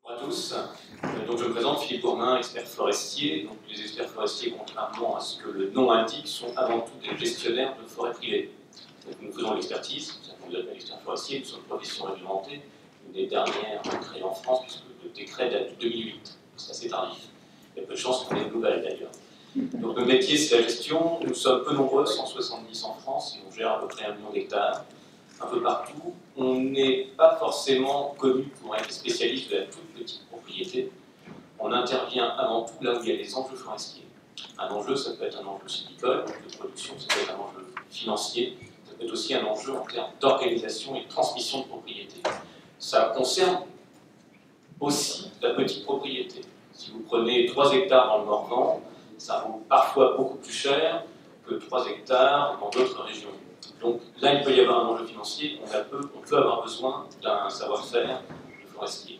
Bonjour à tous. Donc je me présente, Philippe Gourmin, expert forestier. Donc les experts forestiers, contrairement à ce que le nom indique, sont avant tout des gestionnaires de forêts privées. Donc nous faisons de l'expertise, c'est ça qu'on appelle expert forestier, nous sommes une profession réglementée, une des dernières créées en France, puisque le décret date de 2008. C'est assez tardif. Il y a peu de chances qu'on ait de nouvelles d'ailleurs. Donc notre métier, c'est la gestion. Nous sommes peu nombreux, 170 en France, et on gère à peu près 1 million d'hectares. Un peu partout. On n'est pas forcément connu pour être spécialiste de la toute petite propriété. On intervient avant tout là où il y a des enjeux forestiers. Un enjeu, ça peut être un enjeu sylvicole, un enjeu de production, ça peut être un enjeu financier, ça peut être aussi un enjeu en termes d'organisation et de transmission de propriété. Ça concerne aussi la petite propriété. Si vous prenez 3 hectares dans le Morvan, ça vaut parfois beaucoup plus cher que 3 hectares dans d'autres régions. Donc là, il peut y avoir un enjeu financier, on peut avoir besoin d'un savoir-faire de forestier.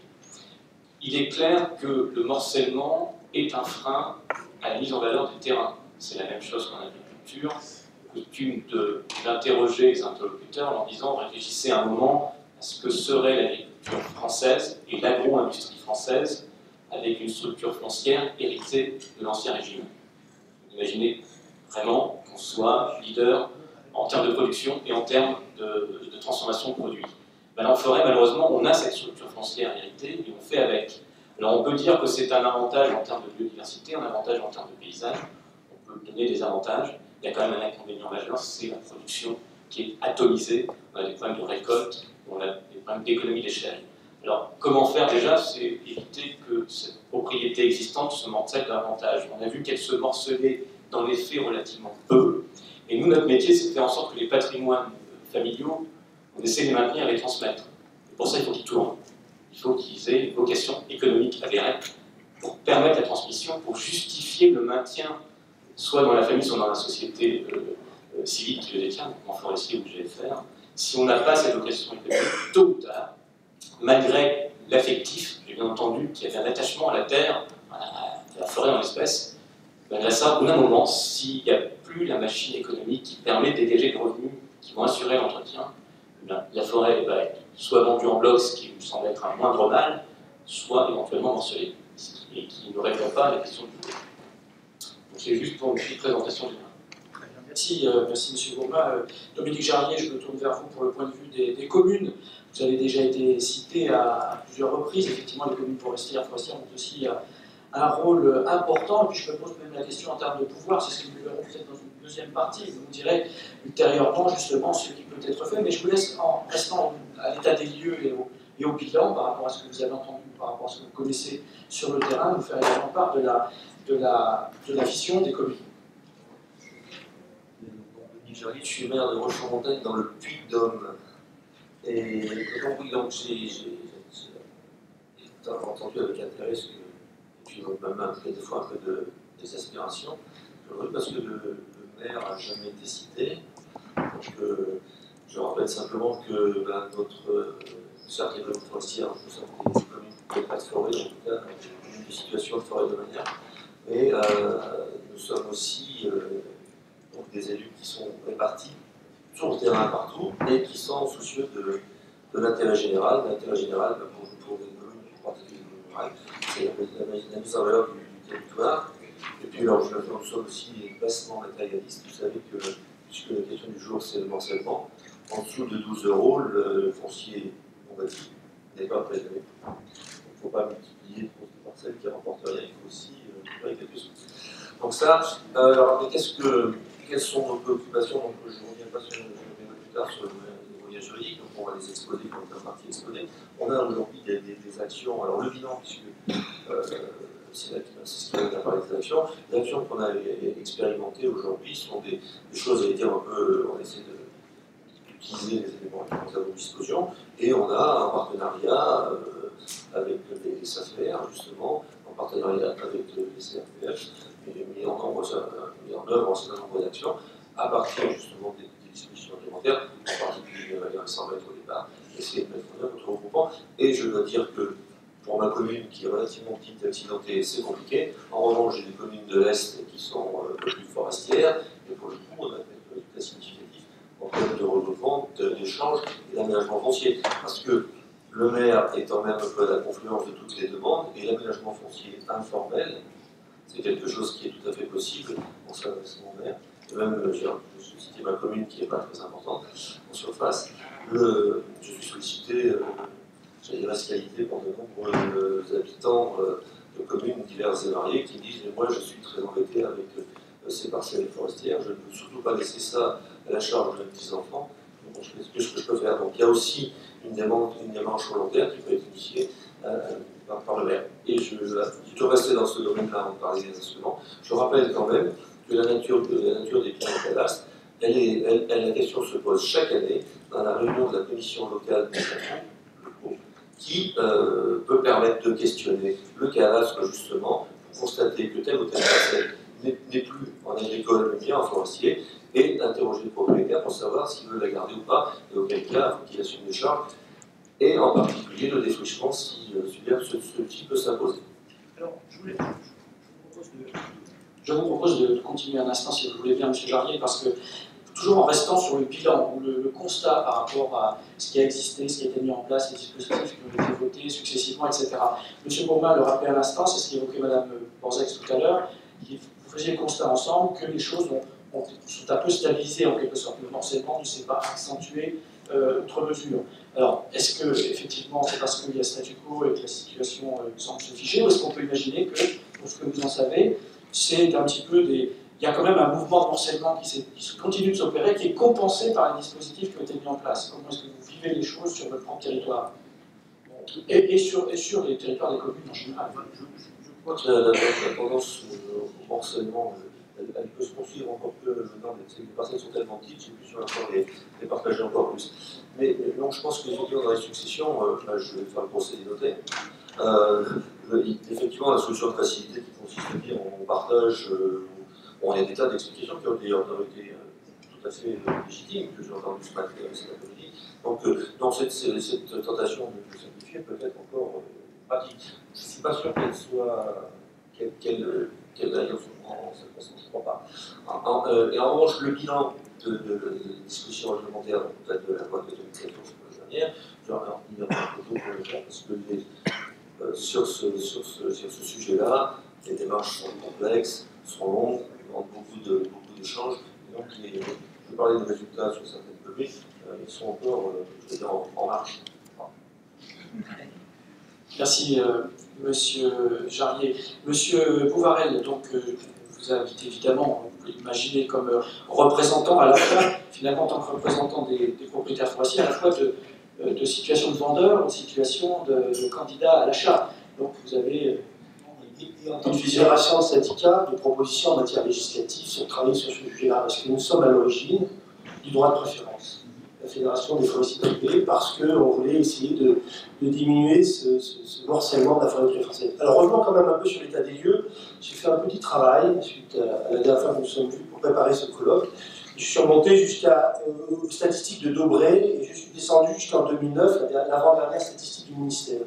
Il est clair que le morcellement est un frein à la mise en valeur des terrains. C'est la même chose qu'en agriculture. Coutume d'interroger les interlocuteurs en leur disant réfléchissez un moment à ce que serait l'agriculture française et l'agro-industrie française avec une structure foncière héritée de l'Ancien Régime. Imaginez vraiment qu'on soit leader en termes de production et en termes de transformation de produits. Ben, en forêt, malheureusement, on a cette structure foncière héritée et on fait avec. Alors on peut dire que c'est un avantage en termes de biodiversité, un avantage en termes de paysage, on peut donner des avantages. Il y a quand même un inconvénient majeur, c'est la production qui est atomisée. On a des problèmes de récolte, on a des problèmes d'économie d'échelle. Alors comment faire déjà? C'est éviter que cette propriété existante se morcelle davantage. On a vu qu'elle se morcelait dans les faits relativement peu. Et nous, notre métier, c'est de faire en sorte que les patrimoines familiaux, on essaie de les maintenir et les transmettre. Et pour ça, il faut qu'ils tournent. Il faut qu'ils aient une vocation économique avérée pour permettre la transmission, pour justifier le maintien, soit dans la famille, soit dans la société civile qui le détient, donc en forestier ou GFR. Si on n'a pas cette vocation économique, tôt ou tard, malgré l'affectif, j'ai bien entendu, qu'il y avait un attachement à la terre, à la forêt en l'espèce, malgré ça, au bout d'un moment, s'il n'y a plus la machine économique qui permet de dégager des revenus qui vont assurer l'entretien, la forêt va être soit vendue en bloc, ce qui me semble être un moindre mal, soit éventuellement morcelée, et qui ne répond pas à la question du prix. Donc c'est juste pour une petite présentation générale. Très bien, merci, merci M. Gourmin. Dominique Jarnier, je me tourne vers vous pour le point de vue des communes. Vous avez déjà été cité à plusieurs reprises. Effectivement, les communes forestières ont aussi un rôle important. Et puis je me pose même la question en termes de pouvoir, c'est ce que nous verrons peut-être dans une deuxième partie. Vous nous direz ultérieurement justement ce qui peut être fait. Mais je vous laisse, en restant à l'état des lieux et au bilan, par rapport à ce que vous avez entendu, par rapport à ce que vous connaissez sur le terrain, nous faire également part de la vision des communes. Je suis maire de Roche-en-Montagne dans le Puy-de-Dôme. Et donc j'ai entendu avec intérêt ce que, et puis même des fois un peu de désespération, parce que le maire n'a jamais été cité. Donc je rappelle simplement que notre cercle des communes forestières, nous sommes des communes qui n'ont pas de forêt, en tout cas une situation de forêt de manière. Mais nous sommes aussi donc des élus qui sont répartis sur le terrain partout et qui sont soucieux de l'intérêt général. L'intérêt général, pour les communes, en particulier les communes rurales, c'est la mise en valeur du territoire. Et puis, alors, nous sommes aussi bassement matérialistes. Vous savez que, puisque la question du jour, c'est le morcellement, en dessous de 12 € le foncier non bâti n'est pas prélevé. Donc, il ne faut pas multiplier trop de parcelles qui ne rapportent rien, il faut aussi récupérer quelque chose. Donc ça, alors, quelles sont nos préoccupations? Donc, je ne reviens pas sur, je reviendrai plus tard sur les moyens juridiques, donc on va les exposer comme une partie exposée. On a aujourd'hui des actions, alors le bilan, puisque c'est ce qui va parler des actions. Les actions qu'on a expérimentées aujourd'hui sont des choses, j'allais dire, un peu, on essaie d'utiliser les éléments que nous avons à disposition, et on a un partenariat avec les SAFER, justement, en partenariat avec les CRPF, mis en œuvre un certain nombre d'actions à partir justement des dispositions réglementaires, en particulier les 100 mètres au départ, essayer de mettre en œuvre notre regroupement. Et je dois dire que pour ma commune qui est relativement petite et accidentée, c'est compliqué. En revanche, j'ai des communes de l'Est qui sont un peu plus forestières, et pour le coup, on a des résultats significatifs en termes de regroupement, d'échange et d'aménagement foncier. Parce que le maire étant même un peu à la confluence de toutes les demandes, et l'aménagement foncier informel, c'est quelque chose qui est tout à fait possible en s'adressant au maire. Et même, je vais citer ma commune qui n'est pas très importante en surface, je suis sollicité, j'ai des qualité pour de nombreux habitants de communes diverses et variées qui me disent « moi je suis très embêté avec ces parcelles forestières, je ne veux surtout pas laisser ça à la charge de mes petits-enfants, donc qu'est-ce que je peux faire ?» Donc il y a aussi une démarche volontaire qui peut être initiée par le maire. Et je vais rester dans ce domaine-là avant de parler des instruments. Je rappelle quand même que la nature des biens au cadastre, la question se pose chaque année dans la réunion de la commission locale des locaux, qui peut permettre de questionner le cadastre justement pour constater que telle ou telle parcelle n'est plus en agricole mais bien en forestier, et d'interroger le propriétaire pour savoir s'il veut la garder ou pas, et auquel cas il faut qu'il assume les charges, et en particulier le défrichement si celui-ci peut s'imposer. Alors, je vous propose de continuer un instant, si vous voulez bien, M. Jarrier, parce que toujours en restant sur le bilan ou le constat par rapport à ce qui a existé, ce qui a été mis en place, les dispositifs qui ont été votés successivement, etc. M. Bourma le rappelait à l'instant, c'est ce qu'évoquait Mme Borzex tout à l'heure, vous faisiez le constat ensemble que les choses sont un peu stabilisées en quelque sorte. Le morcellement ne s'est pas accentué outre mesure. Alors, est-ce que effectivement c'est parce qu'il y a statu quo et que la situation semble se figer, ou est-ce qu'on peut imaginer que, pour ce que vous en savez, c'est un petit peu il y a quand même un mouvement de morcellement qui continue de s'opérer, qui est compensé par les dispositifs qui ont été mis en place? Comment est-ce que vous vivez les choses sur votre propre territoire et sur les territoires des communes en général? Je crois que la tendance au morcellement, elle peut se poursuivre encore que les parcelles sont tellement petites, j'ai pu encore les partager encore plus. Mais non, je pense qu'effectivement, dans les successions, je vais faire le procès des notaires. Effectivement, la solution de facilité qui consiste à dire on partage, il y a des tas d'explications qui ont été tout à fait légitimes, que j'ai entendu ce matin cet après-midi. Donc, dans cette tentation de simplifier peut être encore pratique. Je ne suis pas sûr qu'elle soit. Qu'elle aille en cette façon, je ne crois pas. Et en revanche, le bilan de discussion réglementaire dans le cadre de la loi de 2014 dernière, il y aura un peu pour le faire, parce que sur ce sujet-là, les démarches sont complexes, sont longues, demandent beaucoup d'échanges. Et donc, je parlais des résultats sur certaines communes, ils sont encore, je veux dire, en marche. Merci, Monsieur Jarrier. Monsieur Bouvarel, donc, vous invite évidemment, vous pouvez l'imaginer, comme représentant, à la fois, finalement, en tant que représentant des propriétaires forestiers, à la fois de situation de vendeur, de situation de candidat à l'achat. Donc, vous avez une fédération de syndicats, de propositions en matière législative sur travailler sur ce sujet-là, parce que nous sommes à l'origine du droit de préférence. La Fédération des forestiers privés, parce qu'on voulait essayer de diminuer ce morcellement de la forêt privée française. Alors revenons quand même un peu sur l'état des lieux. J'ai fait un petit travail, suite à la dernière fois que nous nous sommes vus pour préparer ce colloque. Je suis remonté jusqu'aux statistiques de Dobray et je suis descendu jusqu'en 2009, l'avant-dernière statistique du ministère.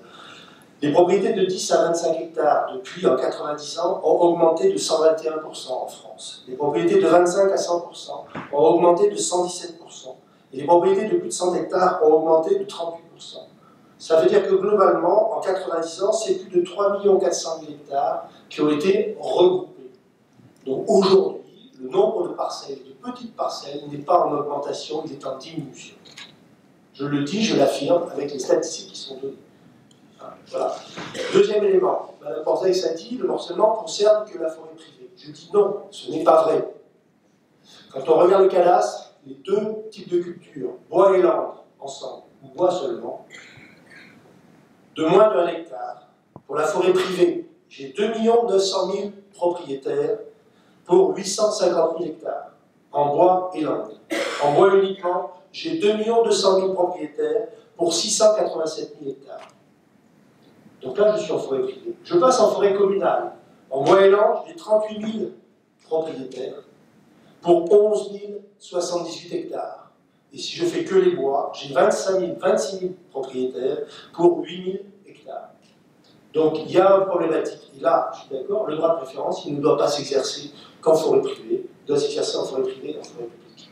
Les propriétés de 10 à 25 hectares depuis en 90 ans ont augmenté de 121% en France. Les propriétés de 25 à 100% ont augmenté de 117%. Et les propriétés de plus de 100 hectares ont augmenté de 38%. Ça veut dire que globalement, en 90 ans, c'est plus de 3 400 000 hectares qui ont été regroupés. Donc aujourd'hui, le nombre de parcelles, de petites parcelles, n'est pas en augmentation, il est en diminution. Je le dis, je l'affirme, avec les statistiques qui sont données. Voilà. Deuxième élément, Mme Borzex a dit, le morcellement concerne que la forêt privée. Je dis non, ce n'est pas vrai. Quand on regarde le cadastre, les deux types de cultures, bois et landes, ensemble, ou bois seulement, de moins d'1 hectare. Pour la forêt privée, j'ai 2 900 000 propriétaires pour 850 000 hectares, en bois et landes. En bois uniquement, j'ai 2 200 000 propriétaires pour 687 000 hectares. Donc là, je suis en forêt privée. Je passe en forêt communale. En bois et landes, j'ai 38 000 propriétaires pour 11 078 hectares. Et si je fais que les bois, j'ai 26 000 propriétaires pour 8 000 hectares. Donc il y a une problématique. Et là, je suis d'accord, le droit de préférence, il ne doit pas s'exercer qu'en forêt privée, il doit s'exercer en forêt privée et en forêt publique.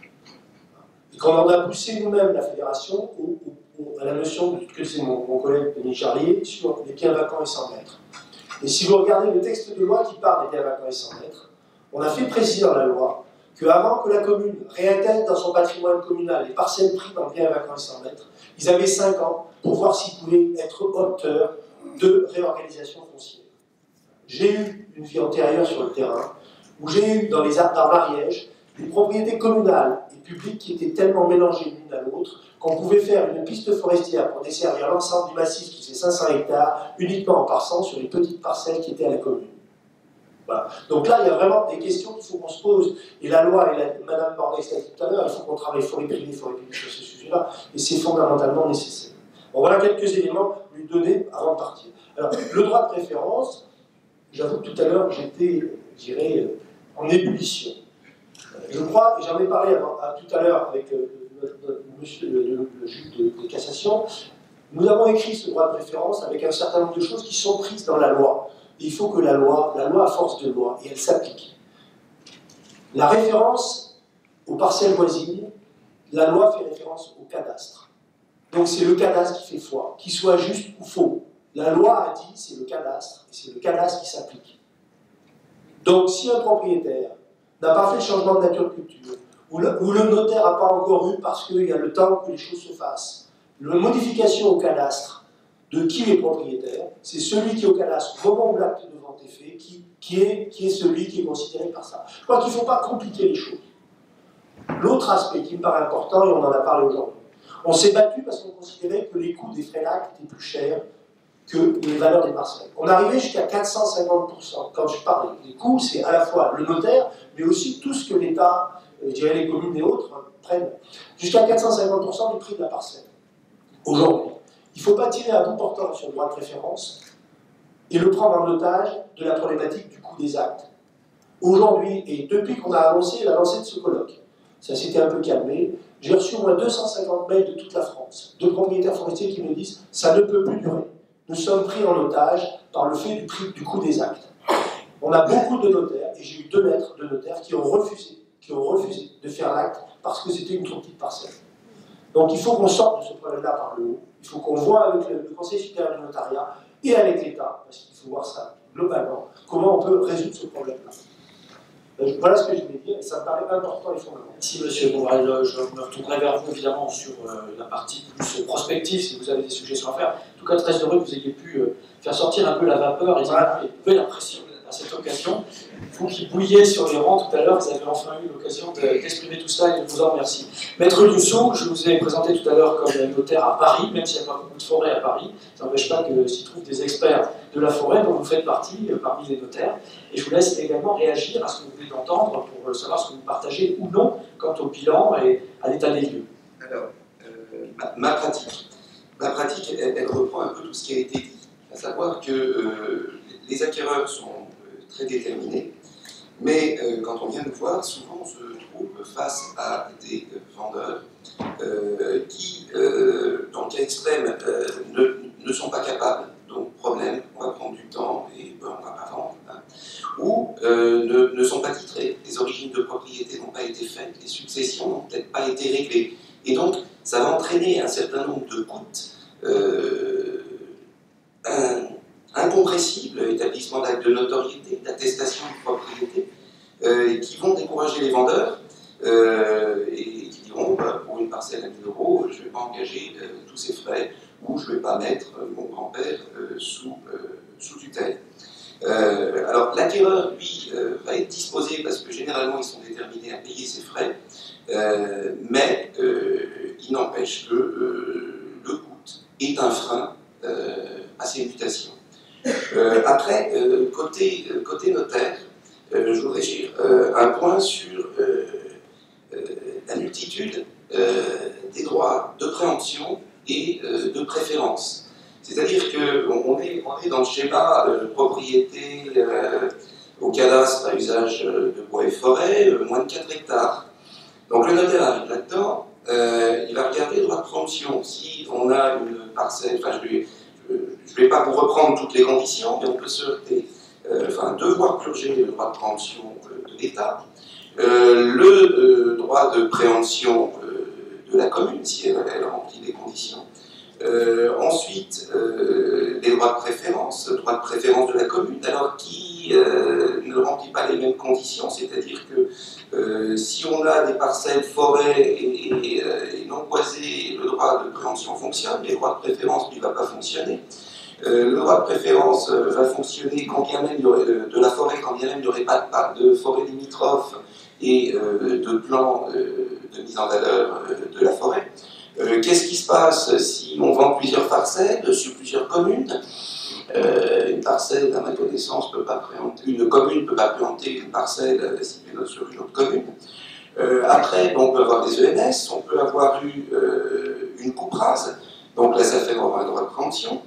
Et qu'on en a poussé nous-mêmes, la fédération, à la notion que c'est mon collègue Denis Charlier sur les biens vacants et sans maître. Et si vous regardez le texte de loi qui parle des biens vacants et sans maître, on a fait préciser dans la loi qu'avant que la commune réintègre dans son patrimoine communal les parcelles prises dans biens vacants et sans maître, ils avaient 5 ans pour voir s'ils pouvaient être auteurs de réorganisation foncière. J'ai eu une vie antérieure sur le terrain, où j'ai eu dans l'Ariège des propriétés communales et publiques qui étaient tellement mélangées l'une à l'autre qu'on pouvait faire une piste forestière pour desservir l'ensemble du massif qui fait 500 hectares uniquement en passant sur les petites parcelles qui étaient à la commune. Voilà. Donc là, il y a vraiment des questions qu'il faut qu'on se pose. Et la loi, et Mme Bordeaux l'a dit tout à l'heure, il faut qu'on travaille forêt privée sur ce sujet-là, et c'est fondamentalement nécessaire. Bon, voilà quelques éléments à lui donner avant de partir. Alors, le droit de préférence, j'avoue que tout à l'heure, j'étais, je dirais, en ébullition. Je crois, et j'en ai parlé tout à l'heure avec monsieur le juge de cassation, nous avons écrit ce droit de préférence avec un certain nombre de choses qui sont prises dans la loi. Et il faut que la loi a force de loi, et elle s'applique. La référence aux parcelles voisines, la loi fait référence au cadastre. Donc c'est le cadastre qui fait foi, qu'il soit juste ou faux. La loi a dit c'est le cadastre, et c'est le cadastre qui s'applique. Donc si un propriétaire n'a pas fait le changement de nature de culture, ou le notaire n'a pas encore eu parce qu'il y a le temps que les choses se fassent, la modification au cadastre de qui est propriétaire, c'est celui qui est au cadastre au moment où l'acte de vente est fait, qui est celui qui est considéré par ça. Je crois qu'il ne faut pas compliquer les choses. L'autre aspect qui me paraît important, et on en a parlé aujourd'hui, on s'est battu parce qu'on considérait que les coûts des frais d'acte étaient plus chers que les valeurs des parcelles. On arrivait jusqu'à 450%. Quand je parle des coûts, c'est à la fois le notaire, mais aussi tout ce que l'État, je dirais les communes et autres, prennent. Jusqu'à 450% du prix de la parcelle. Aujourd'hui, il ne faut pas tirer à bout portant sur le droit de préférence et le prendre en otage de la problématique du coût des actes. Aujourd'hui, et depuis qu'on a annoncé l'avancée de ce colloque, ça s'était un peu calmé, j'ai reçu au moins 250 mails de toute la France, de propriétaires forestiers qui me disent « ça ne peut plus durer, nous sommes pris en otage par le fait du coût des actes ». On a beaucoup de notaires, et j'ai eu 2 maîtres de notaires qui ont refusé de faire l'acte parce que c'était une trop petite parcelle. Donc il faut qu'on sorte de ce problème-là par le haut. Il faut qu'on voit avec le Conseil supérieur du notariat et avec l'État, parce qu'il faut voir ça globalement, comment on peut résoudre ce problème-là. Voilà ce que je voulais dire, et ça me paraît important et fondamental. Merci monsieur Bourrel, je me retournerai vers vous évidemment sur la partie plus prospective, si vous avez des suggestions à faire. En tout cas, très heureux que vous ayez pu faire sortir un peu la vapeur et lever la pression à cette occasion. Vous qui bouilliez sur les rangs tout à l'heure, vous avez enfin eu l'occasion d'exprimer tout ça et je vous en remercie. Maître Dussault, je vous ai présenté tout à l'heure comme notaire à Paris, même s'il n'y a pas beaucoup de forêts à Paris, ça n'empêche pas que s'y trouvent des experts de la forêt dont vous faites partie, parmi les notaires. Et je vous laisse également réagir à ce que vous venez d'entendre pour savoir ce que vous partagez ou non quant au bilan et à l'état des lieux. Alors, ma pratique, elle reprend un peu tout ce qui a été dit, à savoir que les acquéreurs sont très déterminés, mais quand on vient nous voir, souvent on se trouve face à des vendeurs qui, dans le cas extrême, ne sont pas capables, donc problème, on va prendre du temps et on ne va pas vendre, hein, ou ne sont pas titrés, les origines de propriété n'ont pas été faites, les successions n'ont peut-être pas été réglées, et donc ça va entraîner un certain nombre de coûts incompressibles, établissement d'actes de notoriété, d'attestation de propriété, qui vont décourager les vendeurs et qui diront bah, pour une parcelle à 1000 €, je ne vais pas engager tous ces frais ou je ne vais pas mettre mon grand-père sous tutelle. Alors l'acquéreur, lui, va être disposé parce que généralement ils sont déterminés à payer ses frais, mais il n'empêche que le coût est un frein à ces mutations. Après, côté notaire, je voudrais dire un point sur la multitude des droits de préemption et de préférence. C'est-à-dire qu'on est dans le schéma propriété au cadastre à usage de bois et forêt, moins de 4 hectares. Donc le notaire arrive là-dedans, il va regarder le droit de préemption. Si on a une parcelle, enfin je ne vais pas vous reprendre toutes les conditions, mais on peut se heurter, devoir purger le droit de préemption de l'État, le droit de préemption de la commune, si elle remplit les conditions, Ensuite, les droits de préférence de la commune, alors qui ne remplit pas les mêmes conditions, c'est-à-dire que si on a des parcelles forêts et non boisées, le droit de préemption fonctionne, les droits de préférence ne va pas fonctionner. Le droit de préférence va fonctionner quand bien même il y aurait de la forêt, quand bien même il n'y aurait pas de forêt limitrophe et de plan de mise en valeur de la forêt. Qu'est-ce qui se passe si on vend plusieurs parcelles sur plusieurs communes? Une parcelle, à ma connaissance, une commune ne peut pas préempter une parcelle située sur une autre commune. Après, on peut avoir des ENS, on peut avoir eu une coupe rase, donc là ça fait avoir un droit de préemption.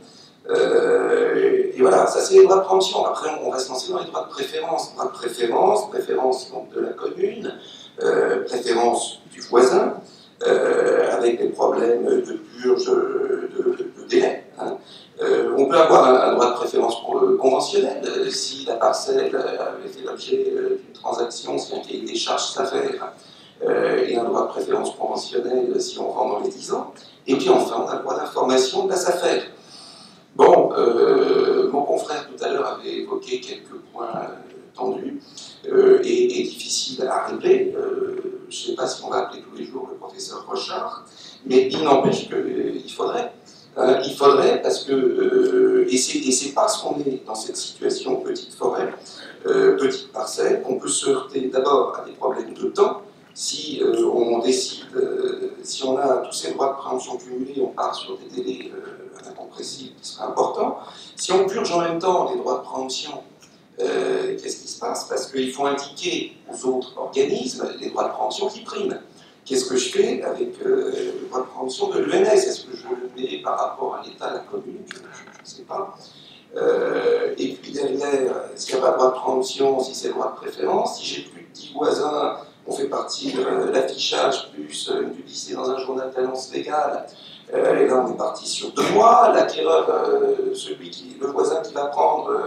Et voilà, ça c'est les droits de préemption. Après, on reste lancé dans les droits de préférence. Droits de préférence donc, de la commune, préférence du voisin, avec des problèmes de purge de délai. Hein. On peut avoir un droit de préférence conventionnel si la parcelle avait fait l'objet d'une transaction, si un cahier des charges s'affaire, et un droit de préférence conventionnel si on vend dans les 10 ans. Et puis enfin, on a le droit d'information de la SAFER. Bon, mon confrère tout à l'heure avait évoqué quelques points tendus et difficiles à régler. Je ne sais pas si on va appeler tous les jours le professeur Rochard, mais il n'empêche qu'il faudrait. Il faudrait parce que, et c'est parce qu'on est dans cette situation petite forêt, petite parcelle, qu'on peut se heurter d'abord à des problèmes de temps. Si on décide, si on a tous ces droits de préemption cumulés, on part sur des délais incompressibles qui seraient importants. Si on purge en même temps les droits de préemption, qu'est-ce qui se passe? Parce qu'il faut indiquer aux autres organismes les droits de préemption qui priment. Qu'est-ce que je fais avec le droit de préemption de l'ENS? Est-ce que je le mets par rapport à l'État, à la commune? Je ne sais pas. Et puis derrière, s'il n'y a pas de droit de préemption, si c'est le droit de préférence, si j'ai plus de 10 voisins, on fait partie de l'affichage plus une publicité dans un journal d'annonce légale. Et là, on est parti sur 2 mois. L'acquéreur, le voisin qui va prendre,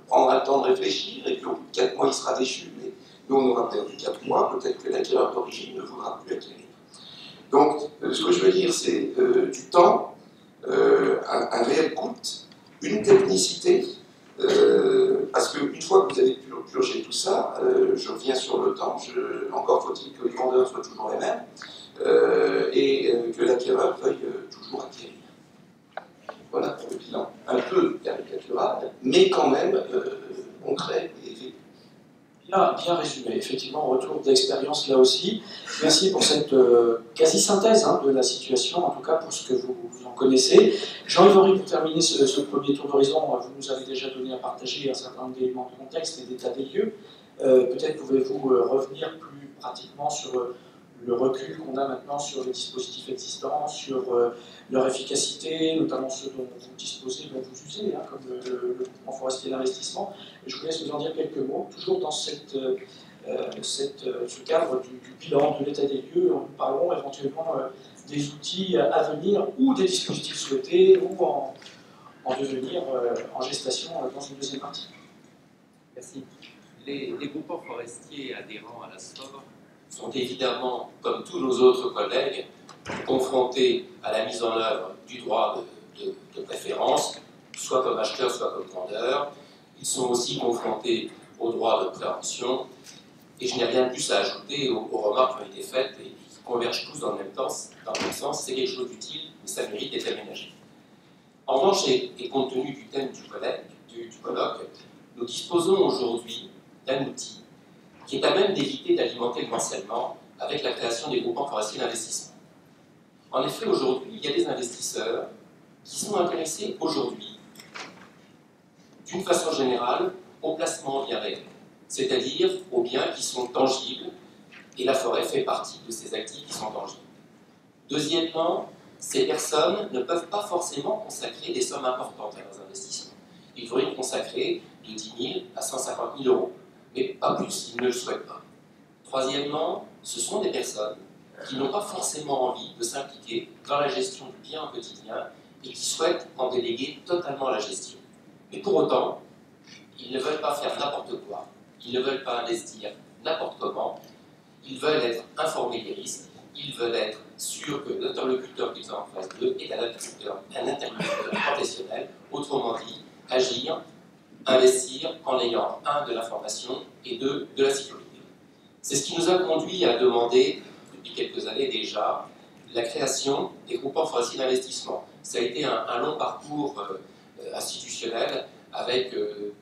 prendra le temps de réfléchir, et puis au bout de 4 mois, il sera déchu. Mais nous, on aura perdu 4 mois. Peut-être que l'acquéreur d'origine ne voudra plus acquérir. Donc, ce que je veux dire, c'est du temps, un réel coût, une technicité, parce qu'une fois que vous avez purgé tout ça, je reviens sur le temps, encore faut-il que les vendeurs soient toujours les mêmes, et que l'acquéreur veuille toujours acquérir. Voilà pour le bilan, un peu caricatural, mais quand même concret et vécu. Bien résumé, effectivement, retour d'expérience là aussi. Merci pour cette quasi-synthèse de la situation, en tout cas pour ce que vous en connaissez. Jean-Yves Henry, pour terminer ce premier tour d'horizon, vous nous avez déjà donné à partager un certain nombre d'éléments de contexte et d'état des lieux. Peut-être pouvez-vous revenir plus pratiquement sur le recul qu'on a maintenant sur les dispositifs existants, sur leur efficacité, notamment ceux dont vous disposez, dont vous usez, comme le groupement forestier d'investissement. Je vous laisse nous en dire quelques mots, toujours dans ce cadre du bilan, de l'état des lieux. Nous parlons éventuellement des outils à venir ou des dispositifs souhaités ou en devenir, en gestation dans une deuxième partie. Merci. Les groupements forestiers adhérents à la SFOR sont évidemment, comme tous nos autres collègues, confrontés à la mise en œuvre du droit de préférence, soit comme acheteurs, soit comme vendeurs. Ils sont aussi confrontés au droit de préemption, et je n'ai rien de plus à ajouter aux remarques qui ont été faites et qui convergent tous dans le même sens. C'est quelque chose d'utile, mais ça mérite d'être aménagé. En revanche, et compte tenu du thème du colloque, nous disposons aujourd'hui d'un outil qui est à même d'éviter d'alimenter le morcellement avec la création des groupements forestiers d'investissement. En effet, aujourd'hui, il y a des investisseurs qui sont intéressés aujourd'hui, d'une façon générale, au placement en bien réel, c'est-à-dire aux biens qui sont tangibles, et la forêt fait partie de ces actifs qui sont tangibles. Deuxièmement, ces personnes ne peuvent pas forcément consacrer des sommes importantes à leurs investissements. Il faudrait y consacrer de 10 000 à 150 000 euros. Mais pas plus, ils ne le souhaitent pas. Troisièmement, ce sont des personnes qui n'ont pas forcément envie de s'impliquer dans la gestion du bien quotidien et qui souhaitent en déléguer totalement la gestion. Mais pour autant, ils ne veulent pas faire n'importe quoi, ils ne veulent pas investir n'importe comment, ils veulent être informés des risques ils veulent être sûrs que l'interlocuteur qu'ils ont en face d'eux est un interlocuteur professionnel, autrement dit, agir, investir en ayant, un, de l'information et deux, de la sécurité. C'est ce qui nous a conduit à demander, depuis quelques années déjà, la création des groupements forestiers d'investissement. Ça a été un long parcours institutionnel avec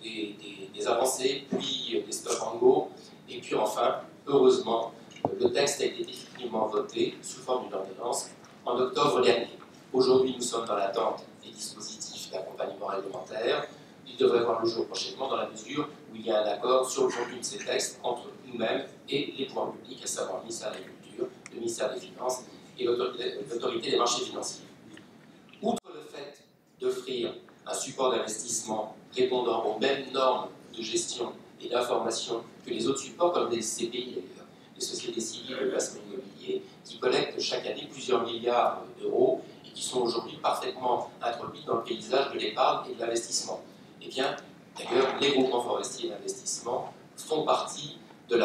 des avancées, puis des stop and go, et puis enfin, heureusement, le texte a été définitivement voté sous forme d'une ordonnance en octobre dernier. Aujourd'hui, nous sommes dans l'attente des dispositifs d'accompagnement réglementaire. Il devrait voir le jour prochainement dans la mesure où il y a un accord sur le contenu de ces textes entre nous-mêmes et les pouvoirs publics, à savoir le ministère de l'Agriculture, le ministère des Finances et l'autorité des marchés financiers. Outre le fait d'offrir un support d'investissement répondant aux mêmes normes de gestion et d'information que les autres supports, comme les CPI d'ailleurs, les sociétés civiles de placement immobilier, qui collectent chaque année plusieurs milliards d'euros et qui sont aujourd'hui parfaitement introduits dans le paysage de l'épargne et de l'investissement. Eh bien, d'ailleurs, les groupements forestiers d'investissement font partie du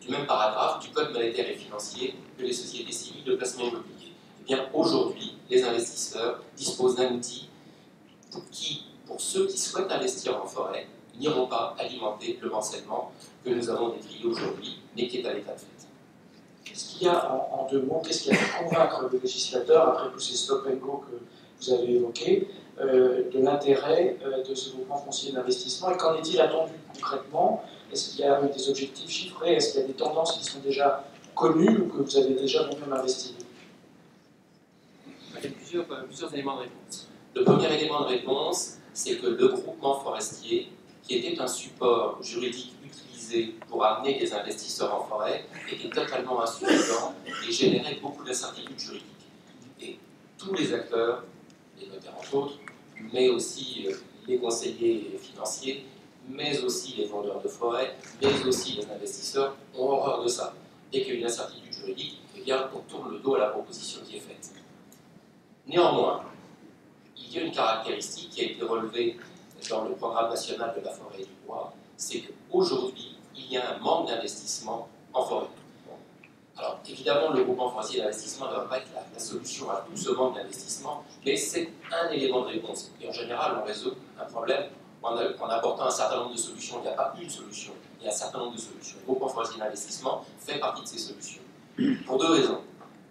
même paragraphe du Code monétaire et financier que les sociétés civiles de placement immobilier. Eh bien, aujourd'hui, les investisseurs disposent d'un outil qui, pour ceux qui souhaitent investir en forêt, n'iront pas alimenter le morcellement que nous avons décrit aujourd'hui, mais qui est à l'état de fait. Est-ce qu'il y a, en deux mots, qu'est-ce qui a pu convaincre le législateur, après tous ces stop and go que vous avez évoqués, de l'intérêt de ce groupement foncier d'investissement, et qu'en est-il attendu concrètement? Est-ce qu'il y a des objectifs chiffrés? Est-ce qu'il y a des tendances qui sont déjà connues ou que vous avez déjà vous-même investies? Il y a plusieurs éléments de réponse. Le premier élément de réponse, c'est que le groupement forestier, qui était un support juridique utilisé pour amener les investisseurs en forêt, était totalement insuffisant et générait beaucoup d'incertitudes juridiques. Et tous les acteurs, les notaires entre autres, mais aussi les conseillers financiers, mais aussi les vendeurs de forêt, mais aussi les investisseurs ont horreur de ça. Dès qu'il y a une incertitude juridique, eh bien, on tourne le dos à la proposition qui est faite. Néanmoins, il y a une caractéristique qui a été relevée dans le programme national de la forêt et du bois, c'est qu'aujourd'hui, il y a un manque d'investissement en forêt. Alors, évidemment, le groupement forestier d'investissement ne va pas être la solution à tout ce manque d'investissement, mais c'est un élément de réponse. Et en général, on résout un problème en apportant un certain nombre de solutions. Il n'y a pas une solution, il y a un certain nombre de solutions. Le groupement forestier d'investissement fait partie de ces solutions. Pour deux raisons.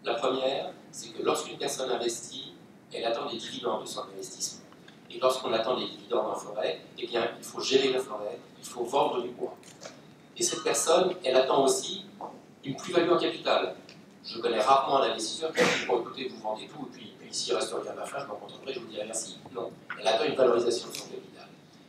La première, c'est que lorsqu'une personne investit, elle attend des dividendes de son investissement. Et lorsqu'on attend des dividendes en forêt, eh bien, il faut gérer la forêt, il faut vendre du bois. Et cette personne, elle attend aussi une plus-value en capital. Je connais rarement un investisseur qui dit, bon, écoutez, vous vendez tout, et puis s'il reste rien à ma fin, je m'en contenterai, je vous dirai merci. Non, elle attend une valorisation de son capital.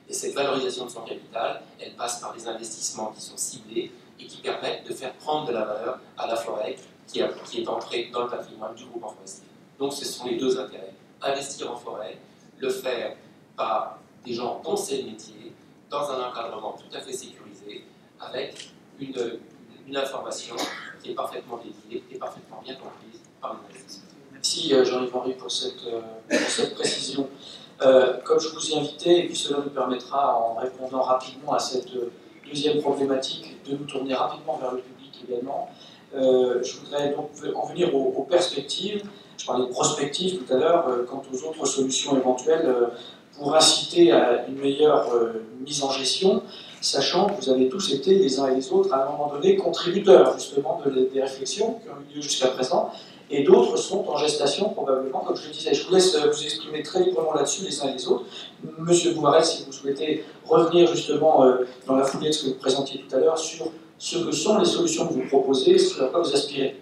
Et cette valorisation de son capital, elle passe par des investissements qui sont ciblés et qui permettent de faire prendre de la valeur à la forêt qui est entrée dans le patrimoine du groupement forestier. Donc ce sont les deux intérêts. Investir en forêt, le faire par des gens dont c'est le métier, dans un encadrement tout à fait sécurisé, avec une information qui est parfaitement dédiée et parfaitement bien comprise par les investisseurs. Merci Jean-Yves Henry pour cette précision. Comme je vous ai invité, et puis cela nous permettra, en répondant rapidement à cette deuxième problématique, de nous tourner rapidement vers le public également. Je voudrais donc en venir aux perspectives. Je parlais de prospective tout à l'heure, quant aux autres solutions éventuelles pour inciter à une meilleure mise en gestion, sachant que vous avez tous été les uns et les autres à un moment donné contributeurs justement des réflexions qui ont eu lieu jusqu'à présent, et d'autres sont en gestation probablement, comme je le disais. Je vous laisse vous exprimer très librement là-dessus les uns et les autres. Monsieur Bouvarel, si vous souhaitez revenir justement dans la foulée de ce que vous présentiez tout à l'heure sur ce que sont les solutions que vous proposez, sur quoi vous aspirez.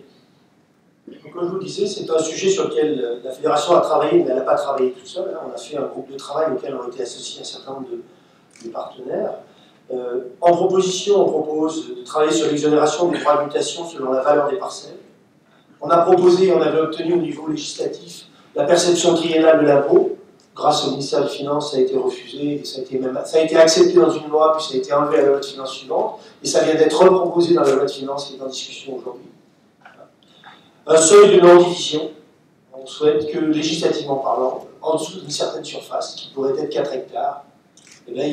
Donc, comme je vous le disais, c'est un sujet sur lequel la Fédération a travaillé, mais elle n'a pas travaillé toute seule. On a fait un groupe de travail auquel ont été associés un certain nombre de partenaires. En proposition, on propose de travailler sur l'exonération des droits de mutation selon la valeur des parcelles. On a proposé, on avait obtenu au niveau législatif la perception triennale de l'impôt. Grâce au ministère des Finances, ça a été refusé, et ça a été accepté dans une loi, puis ça a été enlevé à la loi de finances suivante, et ça vient d'être reproposé dans la loi de finances qui est en discussion aujourd'hui. Un seuil de non-division. On souhaite que, législativement parlant, en dessous d'une certaine surface, qui pourrait être 4 hectares, eh bien,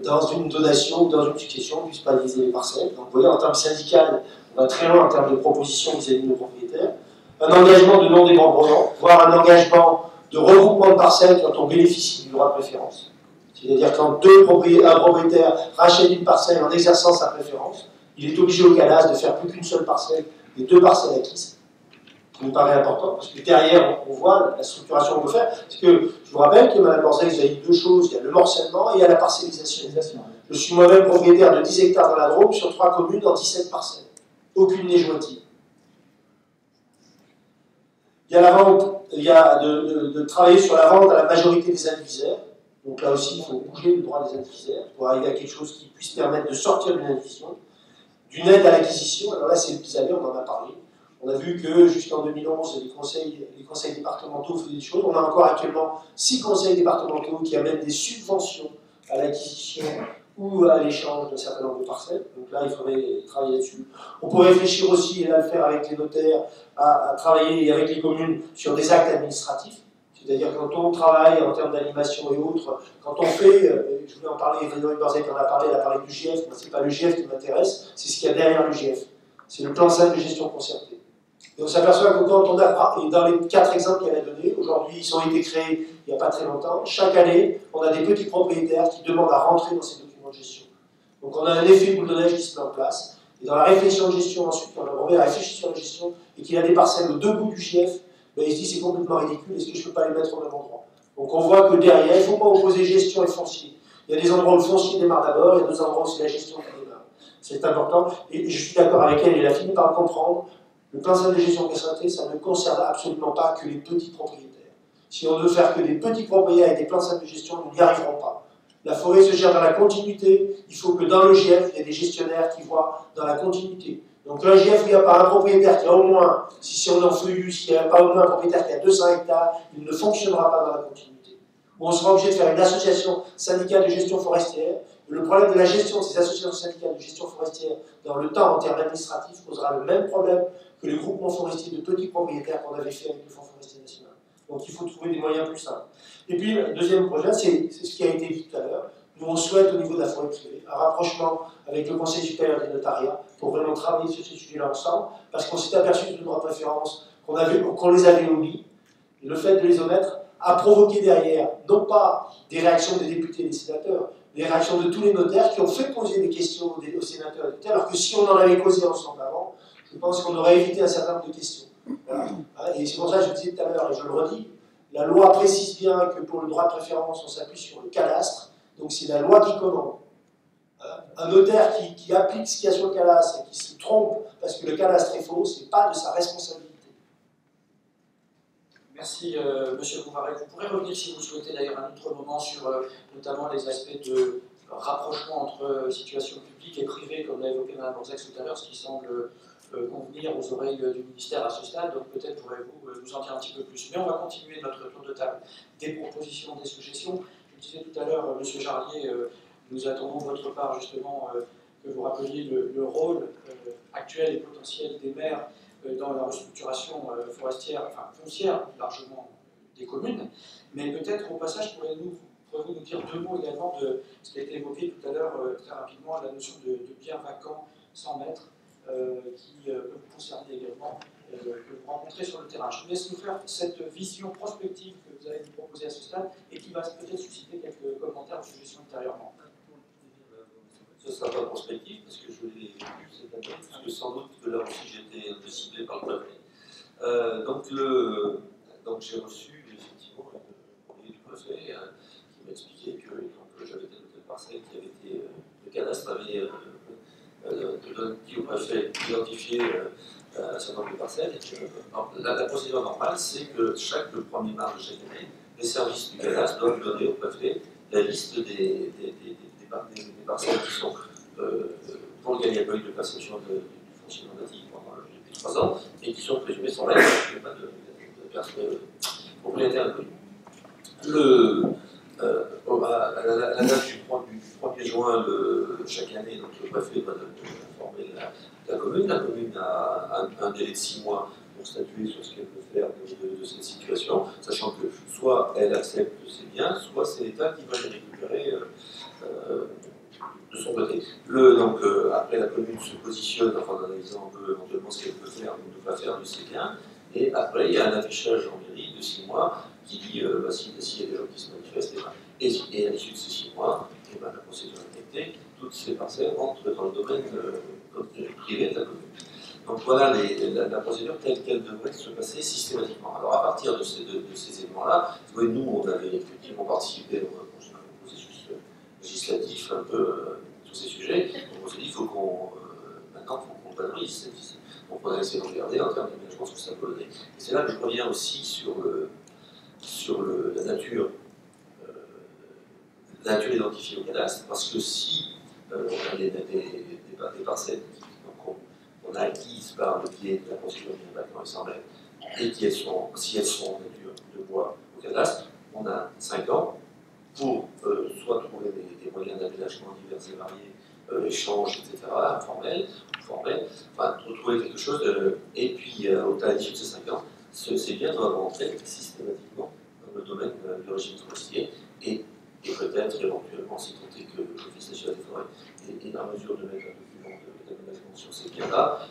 dans une donation ou dans une succession, on ne puisse pas diviser les parcelles. Donc, vous voyez, en termes syndical, On va très loin en termes de propositions vis-à-vis de nos propriétaires. Un engagement de non-démembrement, voire un engagement de regroupement de parcelles quand on bénéficie du droit de préférence. C'est-à-dire quand un propriétaire rachète une parcelle en exerçant sa préférence, il est obligé au cadastre de faire plus qu'une seule parcelle, les 2 parcelles acquises. Ça me paraît important, parce que derrière, on voit la structuration qu'on peut faire. Parce que je vous rappelle que Mme Borzel, vous avez dit 2 choses, il y a le morcellement et il y a la parcellisation. Je suis moi-même propriétaire de 10 hectares dans la Drôme sur 3 communes dans 17 parcelles. Aucune n'est jointive. Il y a la vente, il y a de travailler sur la vente à la majorité des indivisaires. Donc là aussi, il faut bouger le droit des indivisaires pour arriver à quelque chose qui puisse permettre de sortir d'une indivision, d'une aide à l'acquisition. Alors là, c'est le pis-aller, on en a parlé. On a vu que jusqu'en 2011, les conseils départementaux faisaient des choses. On a encore actuellement 6 conseils départementaux qui amènent des subventions à l'acquisition ou à l'échange d'un certain nombre de parcelles. Donc là, il faudrait travailler là-dessus. On pourrait réfléchir aussi, et là le faire avec les notaires, à travailler avec les communes sur des actes administratifs. C'est-à-dire quand on travaille en termes d'animation et autres, quand on fait, je voulais en parler, Frédéric Borzec en a parlé, elle a parlé du GF, moi c'est pas le GF qui m'intéresse, c'est ce qu'il y a derrière le GF. C'est le plan simple de gestion concertée. Et on s'aperçoit que quand on a, et dans les 4 exemples qu'elle a donnés, aujourd'hui ils ont été créés il n'y a pas très longtemps, chaque année, on a des petits propriétaires qui demandent à rentrer dans ces documents de gestion. Donc on a un effet boule de neige qui se met en place, et dans la réflexion de gestion ensuite, quand on revient à réfléchir sur la gestion, et qu'il a des parcelles aux 2 bouts du GF, ben il se dit c'est complètement ridicule, est-ce que je ne peux pas les mettre au même endroit? Donc on voit que derrière, il ne faut pas opposer gestion et foncier. Il y a des endroits où le foncier démarre d'abord, il y a d'autres endroits où c'est la gestion qui démarre. C'est important, et je suis d'accord avec elle, elle a fini par le comprendre. Le plan simple de gestion concertée, ça ne concerne absolument pas que les petits propriétaires. Si on veut faire que des petits propriétaires avec des plans simples de gestion, nous n'y arriverons pas. La forêt se gère dans la continuité, il faut que dans le GF, il y ait des gestionnaires qui voient dans la continuité. Donc un GF, il n'y a pas un propriétaire qui a au moins, si on en feuille, s'il n'y a pas au moins un propriétaire qui a 200 hectares, il ne fonctionnera pas dans la continuité. Ou on sera obligé de faire une association syndicale de gestion forestière. Le problème de la gestion de ces associations syndicales de gestion forestière dans le temps en termes administratifs posera le même problème que les groupements forestiers de petits propriétaires qu'on avait fait avec le Fonds forestier national. Donc il faut trouver des moyens plus simples. Et puis le deuxième projet, c'est ce qui a été dit tout à l'heure. Nous on souhaite au niveau de la forêt privée un rapprochement avec le Conseil supérieur des notariats pour vraiment travailler sur ces sujets-là ensemble, parce qu'on s'est aperçu que le droit de préférence, qu'on les avait omis, et le fait de les omettre a provoqué derrière, non pas des réactions des députés et des sénateurs, les réactions de tous les notaires qui ont fait poser des questions aux sénateurs et aux députés, alors que si on en avait causé ensemble avant, je pense qu'on aurait évité un certain nombre de questions. Voilà. Et c'est pour ça que je disais tout à l'heure, et je le redis, la loi précise bien que pour le droit de préférence, on s'appuie sur le cadastre, donc c'est la loi qui commande. Un notaire qui applique ce qu'il y a sur le cadastre et qui se trompe parce que le cadastre est faux, ce n'est pas de sa responsabilité. Merci, Monsieur Bouvarec. Vous pourrez revenir, si vous le souhaitez, d'ailleurs, à un autre moment sur notamment les aspects de rapprochement entre situation publique et privée, comme l'a évoqué Mme Borzec tout à l'heure, ce qui semble convenir aux oreilles du ministère à ce stade. Donc peut-être pourrez-vous nous en dire un petit peu plus. Mais on va continuer notre tour de table des propositions, des suggestions. Je disais tout à l'heure, Monsieur Jarlier, nous attendons de votre part justement que vous rappeliez le rôle actuel et potentiel des maires dans la restructuration forestière, enfin foncière, largement des communes. Mais peut-être au passage, pourrez-vous nous dire 2 mots également de ce qui a été évoqué tout à l'heure très rapidement, la notion de biens vacants sans maître, qui peut vous concerner également, que vous rencontrez sur le terrain. Je vous laisse nous faire cette vision prospective que vous allez nous proposer à ce stade et qui va peut-être susciter quelques commentaires ou suggestions ultérieurement. Ce ne sera pas prospectif parce que je l'ai vu cette année, parce que sans doute que là aussi j'étais un peu ciblé par le préfet. Donc j'ai reçu effectivement le courrier du préfet qui m'a expliqué que j'avais telle ou telle parcelle qui avait été. Le cadastre avait dit au préfet d'identifier un certain nombre de parcelles. Et que, la procédure normale, c'est que chaque 1er mars de chaque année, les services du cadastre doivent donner au préfet la liste des parcelles qui sont pour lesquelles il n'y a pas eu de passation du foncier normatif depuis 3 ans et qui sont présumées sans maître, il n'y a pas de propriétaire inconnu. À la date du 1er juin chaque année, donc le préfet doit informer la commune. La commune a un délai de 6 mois pour statuer sur ce qu'elle peut faire de cette situation, sachant que soit elle accepte ses biens, soit c'est l'État qui va les récupérer de son côté. Donc, après, la commune se positionne, enfin, en analysant un peu éventuellement ce qu'elle peut faire ou ne pas faire, c'est bien. Et après, il y a un affichage en mairie de 6 mois qui dit bah, s'il y a des gens qui se manifestent, et à l'issue de ces 6 mois, et ben, la procédure est dictée, toutes ces parcelles rentrent dans le domaine privé de la commune. Donc voilà la procédure telle qu'elle devrait se passer systématiquement. Alors à partir de ces éléments-là, nous on avait effectivement participé dans un processus législatif un peu sur ces sujets. Donc on s'est dit il faut qu'on maintenant faut qu'on valorise cette liste. Donc on a essayé de regarder en termes d'aménagement ce que ça peut donner. Et c'est là que je reviens aussi sur la nature identifiée au cadastre, parce que si on a des parcelles qu'on a acquises par le biais de la procédure d'environnement et sans même, et si elles sont en nature de bois au cadastre, on a 5 ans pour soit trouver des moyens d'aménagement divers et variés, échanges, etc., informels, formels, enfin, trouver quelque chose, et puis à l'issue de ces 5 ans, ces biens doivent rentrer systématiquement dans le domaine du régime forestier, et peut-être éventuellement, si tant est que l'Office national des forêts est en mesure de mettre un document d'aménagement sur ces biens-là,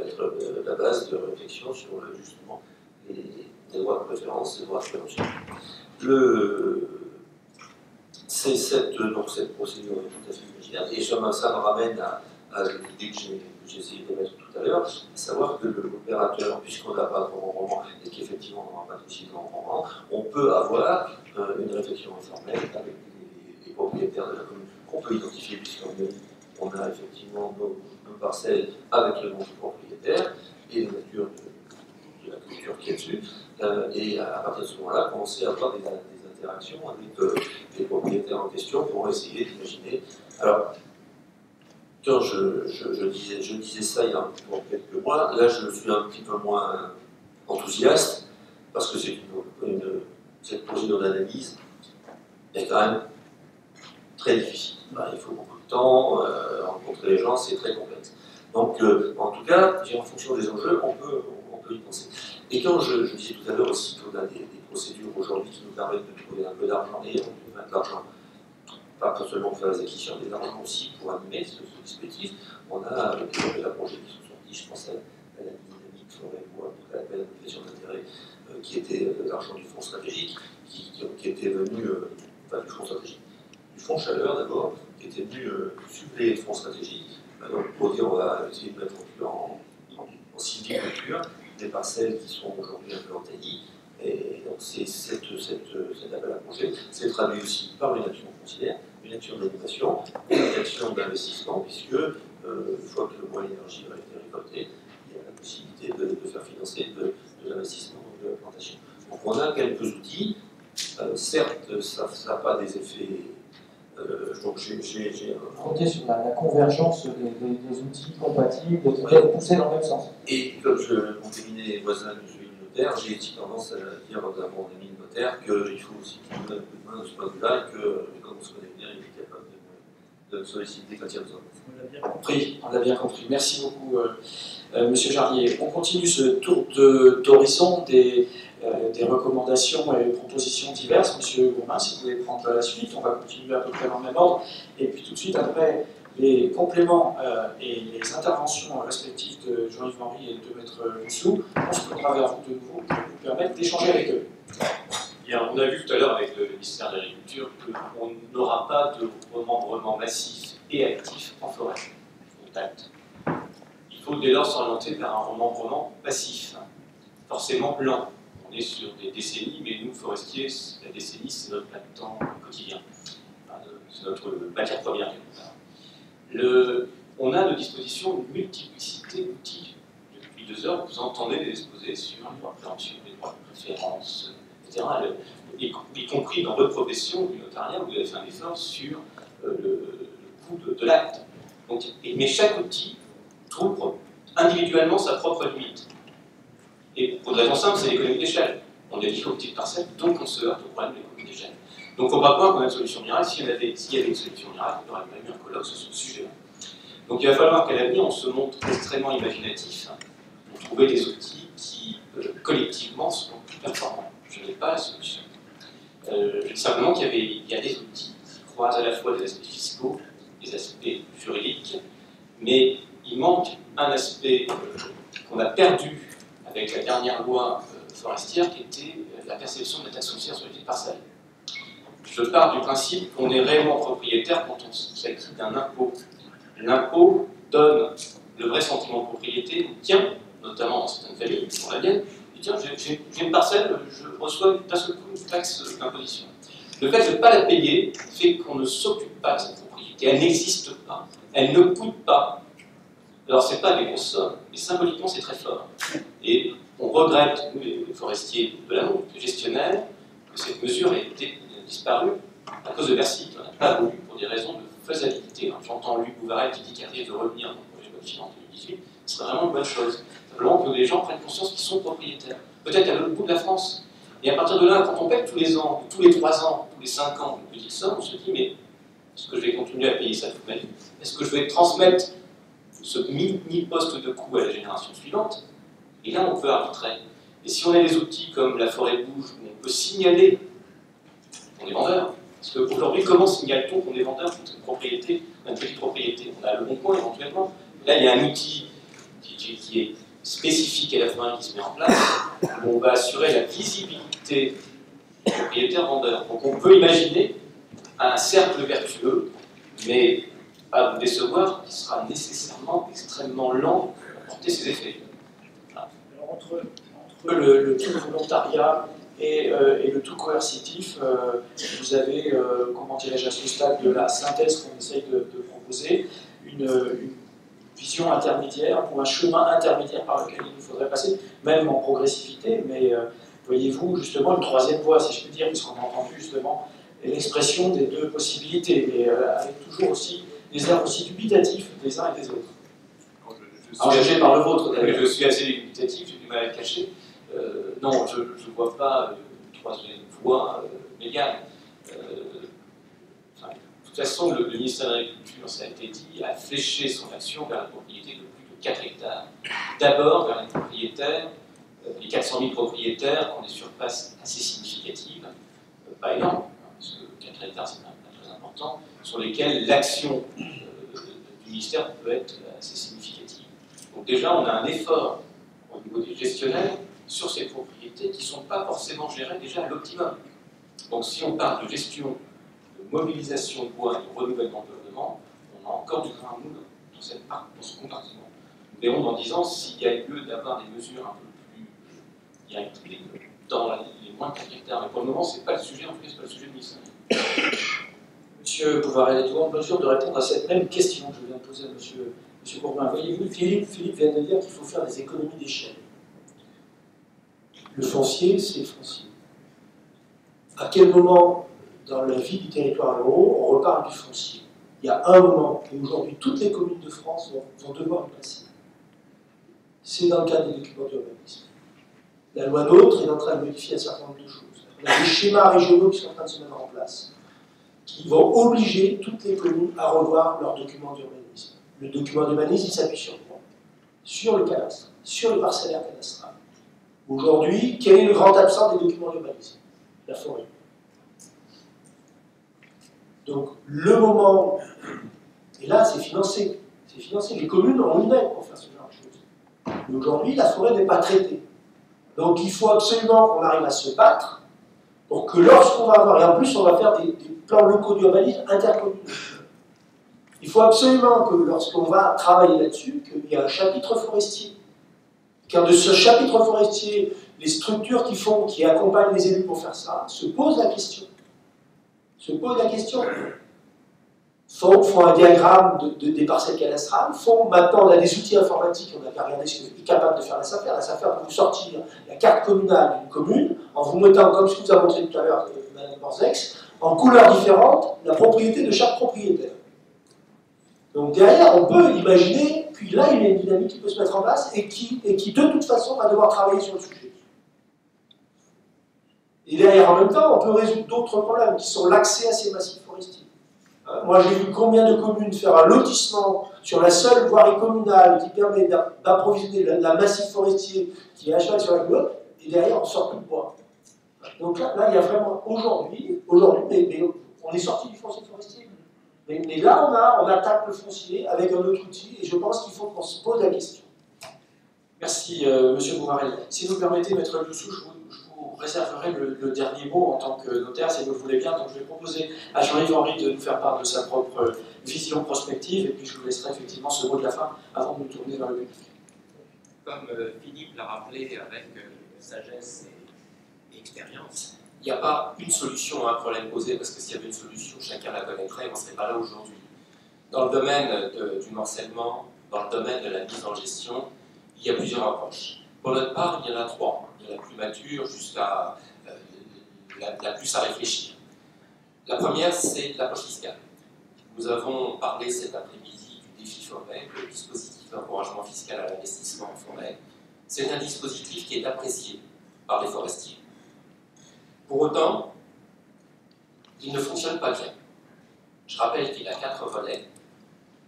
être la base de réflexion sur justement les droits de préférence, les droits de préemption. Cette procédure est tout à fait imaginable, et ça me ramène à l'idée que j'ai essayé de mettre tout à l'heure, à savoir que l'opérateur, puisqu'on n'a pas de roman et qu'effectivement on n'aura pas de roman, on peut avoir une réflexion informelle avec les propriétaires de la commune qu'on peut identifier, puisqu'on a effectivement nos parcelles avec le nom du propriétaire et la nature de la culture qui est dessus, et à partir de ce moment-là, commencer à avoir des interactions avec les propriétaires en question pour essayer d'imaginer. Alors, quand je disais ça il y a quelques mois, là je suis un petit peu moins enthousiaste, parce que cette procédure d'analyse est quand même très difficile. Il faut beaucoup de temps, rencontrer les gens, c'est très complexe. Donc, en tout cas, en fonction des enjeux, on peut y penser. Et quand je disais tout à l'heure aussi qu'on a des procédures aujourd'hui qui nous permettent de trouver un peu d'argent, et on met de l'argent, pas seulement pour faire les acquisitions, mais de l'argent aussi pour animer ce dispositif. On a des projets qui sont sortis, je pense à la dynamique forêt ou à l'appel à l'obligation d'intérêt, qui était de l'argent du fonds stratégique, qui était venu, du fonds stratégique, du fonds chaleur d'abord, qui était venu suppléer le fonds stratégique, pour dire on va essayer de mettre en sylviculture des parcelles qui sont aujourd'hui un peu en taillis. Et donc cet appel à projet s'est traduit aussi par une action foncière, une action d'animation, une action d'investissement, puisque une fois que le bois et l'énergie a été récolté, il y a la possibilité de faire financer de l'investissement, de la plantation. Donc on a quelques outils, certes ça n'a pas des effets. Donc j'ai compter sur la convergence des outils compatibles et qui doivent pousser dans le même sens. Et comme mon cabinet voisin, je suis notaire, j'ai aussi tendance à dire à mon ami notaire qu'il faut aussi qu'il nous donne un coup de main de ce point de vue-là, et que quand on se connaît bien, il est capable de me solliciter quand il y a besoin. On l'a bien compris. Merci beaucoup, Monsieur Jarlier. On continue ce tour d'horizon des recommandations et propositions diverses. Monsieur Gourmin, si vous voulez prendre la suite, on va continuer à peu près dans le même ordre. Et puis tout de suite, après les compléments et les interventions respectives de Jean-Yves Henry et de Maître Moussou, on se tournera vers vous de nouveau pour vous permettre d'échanger avec eux. Bien, on a vu tout à l'heure avec le ministère de l'Agriculture qu'on n'aura pas de remembrement massif et actif en forêt. Il faut dès lors s'orienter vers un remembrement passif, forcément lent. On est sur des décennies, mais nous, forestiers, la décennie, c'est notre temps quotidien. C'est notre matière première. On a à nos dispositions une multiplicité d'outils. Depuis 2 heures, vous entendez des exposés sur les droits de préemption, les droits de préférence, etc. Y compris dans votre profession du notariat, vous avez fait un effort sur le coût de l'acte. Mais chaque outil trouve individuellement sa propre limite. Et pour une raison simple, c'est l'économie d'échelle. On est lié aux petites parcelles, donc on se heurte au problème de l'économie d'échelle. Donc il ne faut pas croire qu'on a une solution miracle. S'il y avait une solution miracle, on aurait même eu un colloque sur ce sujet-là. Donc il va falloir qu'à l'avenir, on se montre extrêmement imaginatif pour trouver des outils qui, collectivement, seront plus performants. Je n'ai pas la solution. Je dis simplement qu'il y a des outils qui croisent à la fois des aspects fiscaux les aspects juridiques, mais il manque un aspect qu'on a perdu avec la dernière loi forestière, qui était la perception de la taxe foncière sur les petites parcelles. Je pars du principe qu'on est réellement propriétaire quand on s'acquitte d'un impôt. L'impôt donne le vrai sentiment de propriété, tiens, notamment dans certaines familles, pour la mienne, tiens, j'ai une parcelle, je reçois d'un seul coup une taxe d'imposition. Le fait de ne pas la payer fait qu'on ne s'occupe pas de cette propriété, elle n'existe pas, elle ne coûte pas. Alors c'est pas des grosses sommes, mais symboliquement c'est très fort. Et on regrette, nous les forestiers de l'amour, les gestionnaires, que cette mesure ait été disparue à cause de Bercy, qui n'en a pas voulu pour des raisons de faisabilité. J'entends Luc Bouvarel qui dit qu'il arrive de revenir dans le projet de loi de finances 2018, ce serait vraiment une bonne chose. Simplement que les gens prennent conscience qu'ils sont propriétaires. Peut-être à l'autre bout de la France. Et à partir de là, quand on paie tous les ans, tous les 3 ans, tous les 5 ans une petite somme, on se dit, mais est-ce que je vais continuer à payer ça toute ma vie? Est-ce que je vais transmettre ce mini-poste de coût à la génération suivante? Et là, on peut arbitrer. Et si on a des outils comme la forêt bouge, où on peut signaler qu'on est vendeur, parce qu'aujourd'hui, comment signale-t-on qu'on est vendeur d'une propriété, d'une petite propriété? On a le bon coin éventuellement. Là, il y a un outil qui est spécifique à la forêt qui se met en place, où on va assurer la visibilité propriétaire-vendeur. Donc on peut imaginer un cercle vertueux, mais pas vous décevoir, qui sera nécessairement extrêmement lent à porter ses effets. Voilà. Alors, entre le tout volontariat et le tout coercitif, vous avez, comment dirais-je, à ce stade de la synthèse qu'on essaye de proposer, une vision intermédiaire, ou un chemin intermédiaire par lequel il nous faudrait passer, même en progressivité, mais voyez-vous justement une troisième voie, si je puis dire, puisqu'on a entendu justement l'expression des deux possibilités, mais avec toujours aussi des airs aussi dubitatifs des uns et des autres. Engagé par le vôtre d'ailleurs. Je suis assez dubitatif, j'ai du mal à le cacher. Non, je ne vois pas une troisième voie légale. De toute façon, le ministère de l'Agriculture, ça a été dit, a fléché son action vers la propriété de plus de 4 hectares. D'abord vers les propriétaires, les 400 000 propriétaires qui ont des surfaces assez significatives, pas énormes, parce que 4 hectares c'est pas très important, sur lesquels l'action du ministère peut être assez significative. Donc déjà, on a un effort au niveau des gestionnaires sur ces propriétés qui ne sont pas forcément gérées déjà à l'optimum. Donc si on parle de gestion, mobilisation de bois et de renouvellement de l'environnement, on a encore du grain à moudre dans ce compartiment. Nous verrons dans 10 ans s'il y a lieu d'avoir des mesures un peu plus directives dans les moins de 4 hectares. Mais pour le moment, ce n'est pas le sujet, en tout cas, ce n'est pas le sujet de ministère. Monsieur Bouvarel, êtes-vous en mesure de répondre à cette même question que je viens de poser à monsieur Courbin? Voyez-vous, Philippe vient de dire qu'il faut faire des économies d'échelle. Le foncier, c'est le foncier. À quel moment dans la vie du territoire ruraux, on reparle du foncier? Il y a un moment, et aujourd'hui toutes les communes de France vont devoir y passer. C'est dans le cadre des documents d'urbanisme. La loi NOTRe est en train de modifier un certain nombre de choses. On a des schémas régionaux qui sont en train de se mettre en place, qui vont obliger toutes les communes à revoir leurs documents d'urbanisme. Le document d'urbanisme, il s'appuie sur quoi? Sur le cadastre, sur le parcellaire cadastral. Aujourd'hui, quel est le grand absent des documents d'urbanisme? La forêt. Donc, le moment, et là, c'est financé. C'est financé. Les communes ont une aide pour faire ce genre de choses. Mais aujourd'hui, la forêt n'est pas traitée. Donc, il faut absolument qu'on arrive à se battre pour que lorsqu'on va avoir, et en plus, on va faire des plans locaux d'urbanisme intercommunaux. Il faut absolument que lorsqu'on va travailler là-dessus, qu'il y ait un chapitre forestier. Car de ce chapitre forestier, les structures qui accompagnent les élus pour faire ça, se posent la question. Font un diagramme des parcelles cadastrales, maintenant on a des outils informatiques, on a regardé ce qui est capable de faire la SAFER. La SAFER peut vous sortir la carte communale d'une commune, en vous mettant, comme ce que vous a montré tout à l'heure Mme Borzex, en couleurs différentes, la propriété de chaque propriétaire. Donc derrière, on peut imaginer, puis là il y a une dynamique qui peut se mettre en place et qui de toute façon va devoir travailler sur le sujet. Et derrière, en même temps, on peut résoudre d'autres problèmes qui sont l'accès à ces massifs forestiers. Moi, j'ai vu combien de communes faire un lotissement sur la seule voirie communale qui permet d'approvisionner la massif forestier qui est à cheval sur la commune, et derrière, on sort tout le bois. Donc là, il y a vraiment, aujourd'hui mais on est sorti du foncier forestier. Mais Et là, on attaque le foncier avec un autre outil, et je pense qu'il faut qu'on se pose la question. Merci, Monsieur Bouvarel. Si vous permettez, Maître Youssou, je vous réserverai le dernier mot en tant que notaire, si vous le voulez bien. Donc je vais proposer à Jean-Yves Henry de nous faire part de sa propre vision prospective, et puis je vous laisserai effectivement ce mot de la fin avant de nous tourner vers le public. Comme Philippe l'a rappelé avec sagesse et expérience, Il n'y a pas une solution à un problème posé, parce que s'il y avait une solution, chacun la connaîtrait et on ne serait pas là aujourd'hui. Dans le domaine du morcellement, dans le domaine de la mise en gestion, il y a plusieurs approches. Pour notre part, il y en a trois. Il y a la plus mature jusqu'à la plus à réfléchir. La première, c'est l'approche fiscale. Nous avons parlé cet après-midi du défi forêt, le dispositif d'encouragement fiscal à l'investissement en forêt. C'est un dispositif qui est apprécié par les forestiers. Pour autant, il ne fonctionne pas bien. Je rappelle qu'il a 4 volets.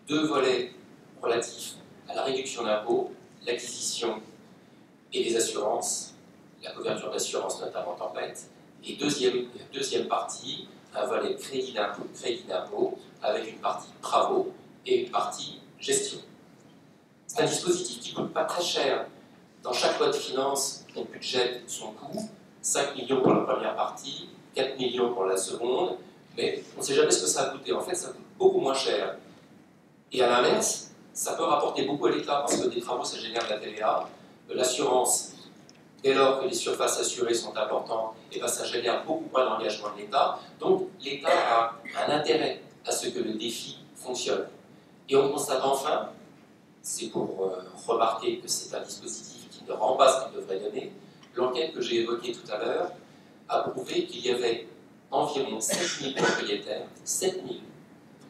2 volets relatifs à la réduction d'impôts, l'acquisition et les assurances, la couverture d'assurance notamment tempête, et deuxième partie, un volet crédit d'impôt avec une partie travaux et une partie gestion. C'est un dispositif qui ne coûte pas très cher. Dans chaque loi de finances, on budgète son coût, 5 millions pour la première partie, 4 millions pour la seconde, mais on ne sait jamais ce que ça a coûté. En fait, ça coûte beaucoup moins cher. Et à l'inverse, ça peut rapporter beaucoup à l'État, parce que des travaux, ça génère de la TVA. L'assurance, dès lors que les surfaces assurées sont importantes, et ben ça génère beaucoup moins d'engagement de l'État. Donc l'État a un intérêt à ce que le défi fonctionne. Et on constate enfin, c'est pour remarquer que c'est un dispositif qui ne rend pas ce qu'il devrait donner, l'enquête que j'ai évoquée tout à l'heure a prouvé qu'il y avait environ 7000 propriétaires, 7000,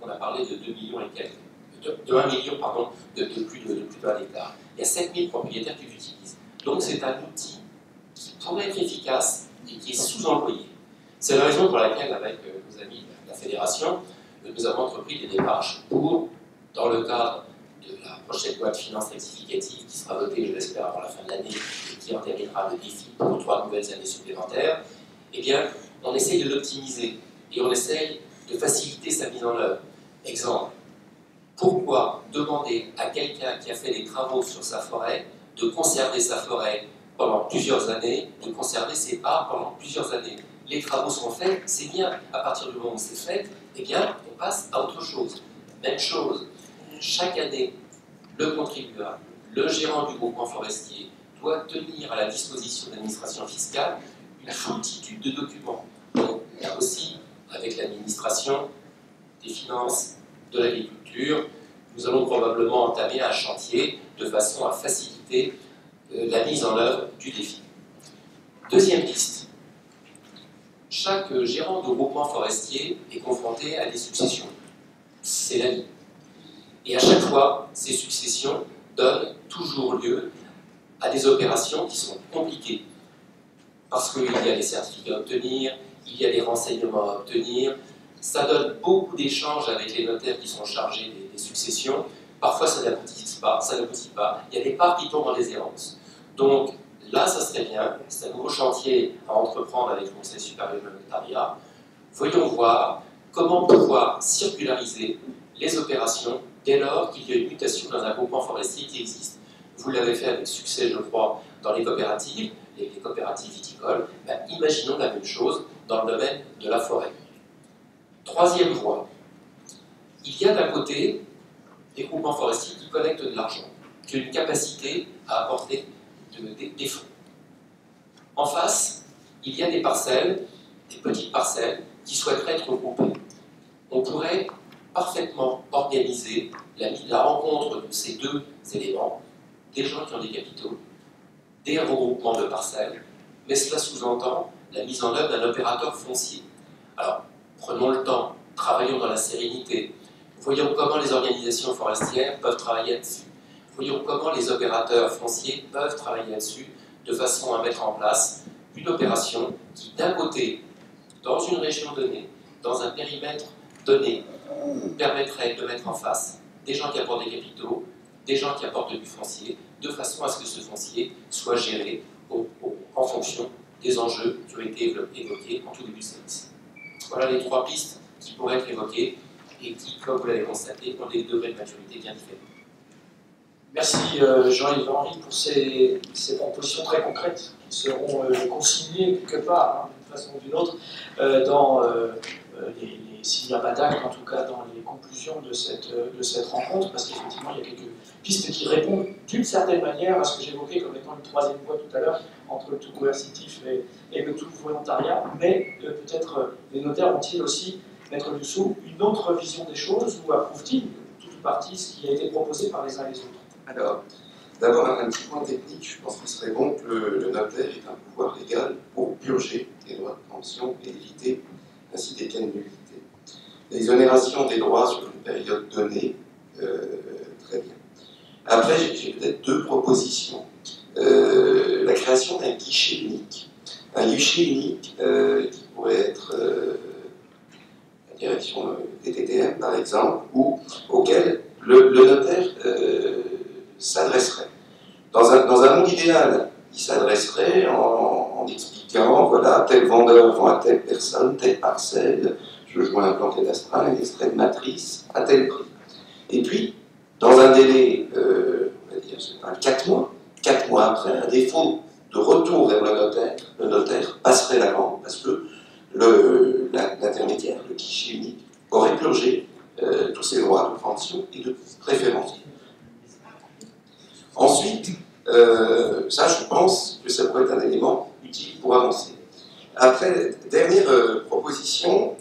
on a parlé de 2 millions et quelques, de 1 million, pardon, de plus d'1 hectare. Il y a 7000 propriétaires qui l'utilisent. Donc c'est un outil qui pourrait être efficace et qui est sous-employé. C'est la raison pour laquelle, avec nos amis de la Fédération, nous avons entrepris des démarches pour, dans le cadre de la prochaine loi de finances rectificative qui sera votée, je l'espère, avant la fin de l'année et qui entérinera le défi pour 3 nouvelles années supplémentaires, eh bien, on essaye de l'optimiser et on essaye de faciliter sa mise en œuvre. Exemple, pourquoi demander à quelqu'un qui a fait des travaux sur sa forêt de conserver sa forêt pendant plusieurs années, de conserver ses parts pendant plusieurs années? Les travaux sont faits, c'est bien. À partir du moment où c'est fait, eh bien, on passe à autre chose. Même chose, chaque année, le contribuable, le gérant du groupement forestier doit tenir à la disposition de l'administration fiscale une foultitude de documents. Donc, là aussi, avec l'administration des finances, de l'agriculture, nous allons probablement entamer un chantier de façon à faciliter la mise en œuvre du défi. Deuxième piste. Chaque gérant de groupement forestier est confronté à des successions. C'est la vie. Et à chaque fois, ces successions donnent toujours lieu à des opérations qui sont compliquées. Parce qu'il y a des certificats à obtenir, il y a des renseignements à obtenir, ça donne beaucoup d'échanges avec les notaires qui sont chargés des successions. Parfois, ça n'aboutit pas. Il y a des parts qui tombent dans les errances. Donc, là, ça serait bien. C'est un nouveau chantier à entreprendre avec le Conseil supérieur du notariat. Voyons voir comment pouvoir circulariser les opérations dès lors qu'il y a une mutation dans un groupement forestier qui existe. Vous l'avez fait avec succès, je crois, dans les coopératives viticoles. Ben, imaginons la même chose dans le domaine de la forêt. Troisième voie, il y a d'un côté des groupements forestiers qui collectent de l'argent, qui ont une capacité à apporter des fonds. En face, il y a des parcelles, des petites parcelles, qui souhaiteraient être regroupées. On pourrait parfaitement organiser la rencontre de ces deux éléments, des gens qui ont des capitaux, des regroupements de parcelles, mais cela sous-entend la mise en œuvre d'un opérateur foncier. Alors, prenons le temps, travaillons dans la sérénité, voyons comment les organisations forestières peuvent travailler là-dessus, voyons comment les opérateurs fonciers peuvent travailler là-dessus de façon à mettre en place une opération qui, d'un côté, dans une région donnée, dans un périmètre donné, permettrait de mettre en face des gens qui apportent des capitaux, des gens qui apportent du foncier, de façon à ce que ce foncier soit géré en fonction des enjeux qui ont été évoqués en tout début de service. Voilà les 3 pistes qui pourraient être évoquées et qui, comme vous l'avez constaté, ont des degrés de maturité bien différents. Merci Jean-Yves Henry pour ces propositions très concrètes qui seront consignées quelque part, hein, d'une façon ou d'une autre, s'il n'y a pas d'acte, en tout cas dans les conclusions de cette rencontre, parce qu'effectivement il y a quelques pistes qui répondent d'une certaine manière à ce que j'évoquais comme étant une troisième voie tout à l'heure, entre le tout coercitif et le tout volontariat, mais peut-être les notaires ont-ils aussi, Maître Dussopt, une autre vision des choses, ou approuvent-ils tout ou partie ce qui a été proposé par les uns et les autres? Alors, d'abord, un petit point technique, je pense qu'il serait bon que le notaire ait un pouvoir légal pour purger les droits de préemption et éviter ainsi des cas de nullité. L'exonération des droits sur une période donnée, très bien. Après, j'ai peut-être deux propositions. La création d'un guichet unique. Un guichet unique qui pourrait être la direction des TTM, par exemple, ou auquel le notaire s'adresserait. Dans un monde idéal, il s'adresserait en expliquant, voilà, tel vendeur vend à telle personne, telle parcelle, je veux un plan cadastral, un extrait de matrice, à tel prix. Et puis, dans un délai, on va dire, 4 mois après, à défaut de retour vers le notaire passerait la vente, parce que l'intermédiaire, le guichet unique, aurait purgé tous ses droits de préemption et de préférence. Ensuite, ça, je pense que ça pourrait être un élément utile pour avancer. Après, dernière proposition,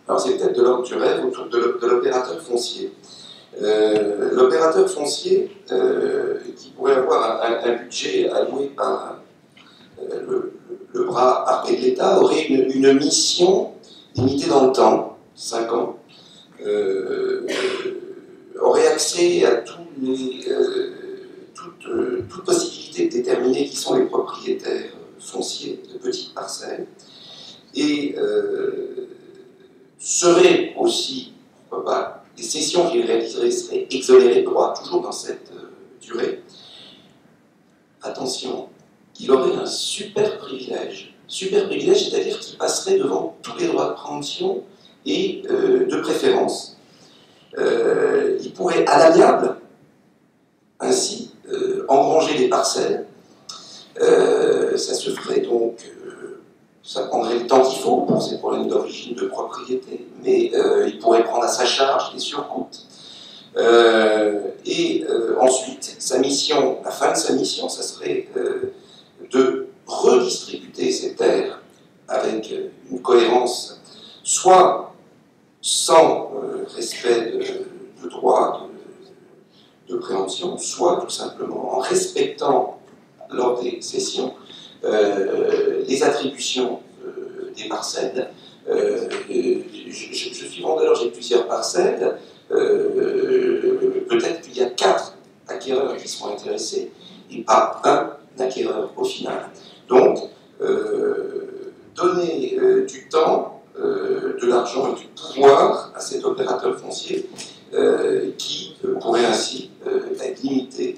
alors c'est peut-être de l'ordre du rêve autour de l'opérateur foncier. L'opérateur foncier, qui pourrait avoir un budget alloué par le bras armé de l'État, aurait une mission limitée dans le temps, 5 ans, aurait accès à toute possibilité de déterminer qui sont les propriétaires fonciers de petites parcelles, et serait aussi, pourquoi pas, les cessions qu'il réaliserait seraient exonérées de droits, toujours dans cette durée. Attention, il aurait un super privilège, c'est-à-dire qu'il passerait devant tous les droits de préemption et de préférence. Il pourrait, à l'amiable, ainsi, engranger des parcelles. Ça se ferait donc, ça prendrait le temps qu'il faut pour ces problèmes d'origine de propriété, mais il pourrait prendre à sa charge les surcoûts. Ensuite, sa mission, la fin de sa mission, ça serait de redistribuer ces terres avec une cohérence, soit sans respect de droits de préemption, soit tout simplement en respectant lors des cessions les attributions des parcelles. Je suis vendeur, j'ai plusieurs parcelles, peut-être qu'il y a 4 acquéreurs qui seront intéressés et pas un acquéreur au final. Donc, donner du temps, de l'argent et du pouvoir à cet opérateur foncier qui pourrait ainsi être limité